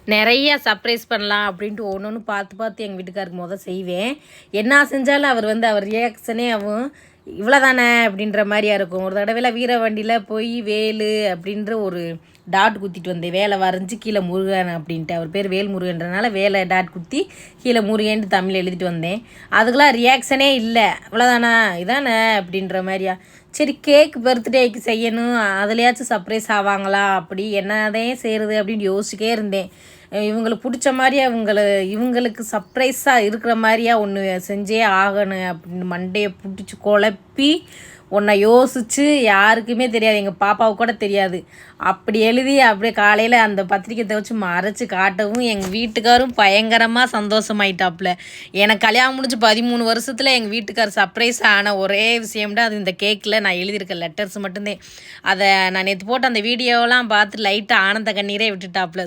நிறையா சர்ப்ரைஸ் பண்ணலாம் அப்படின்ட்டு ஒன்று பார்த்து பார்த்து எங்கள் வீட்டுக்காருக்கு செய்வேன். என்ன செஞ்சாலும் அவர் ரியாக்ஷனே இவ்வளோதானே அப்படின்ற மாதிரியா இருக்கும். ஒரு தடவையில் வீரவண்டியில் போய் வேலு அப்படின்ற ஒரு டாட் குத்திட்டு வந்தேன். வேலை வரைஞ்சி கீழே முருகன் அப்படின்ட்டு, அவர் பேர் வேல் முருகன்றனால வேலை டாட் குத்தி கீழே முருகன்ட்டு தமிழ் எழுதிட்டு வந்தேன். அதுக்கெலாம் ரியாக்ஷனே இல்லை. இவ்வளோதானா இதானே அப்படின்ற மாதிரியா. சரி கேக் பர்த்டேக்கு செய்யணும், அதுலையாச்சும் சர்ப்ரைஸ் ஆவாங்களா அப்படி என்னதான் செய்கிறது அப்படின்னு யோசிச்சிட்டே இருந்தேன். இவங்களுக்கு பிடிச்ச மாதிரியா இவங்களுக்கு சர்ப்ரைஸாக இருக்கிற மாதிரியா ஒன்று செஞ்சே ஆகணும் அப்படின்னு மண்டையை பிடிச்சி குழப்பி ஒன்றை யோசித்து யாருக்குமே தெரியாது, எங்கள் பாப்பாவுக்கு கூட தெரியாது. அப்படி எழுதி அப்படியே காலையில் அந்த பத்திரிக்கை துவச்சி மறைச்சி காட்டவும் எங்கள் வீட்டுக்காரும் பயங்கரமாக சந்தோஷமாயிட்டாப்புல. எனக்கு கல்யாணம் முடிஞ்சு 13 வருஷத்தில் எங்கள் வீட்டுக்கார் சர்ப்ரைஸ் ஆன ஒரே விஷயம்டா அது இந்த கேக்கில் நான் எழுதியிருக்க லெட்டர்ஸ் மட்டும்தான். அதை நான் நேற்று போட்டு அந்த வீடியோவெலாம் பார்த்து லைட்டாக ஆனந்த கண்ணீரே விட்டுட்டாப்புல.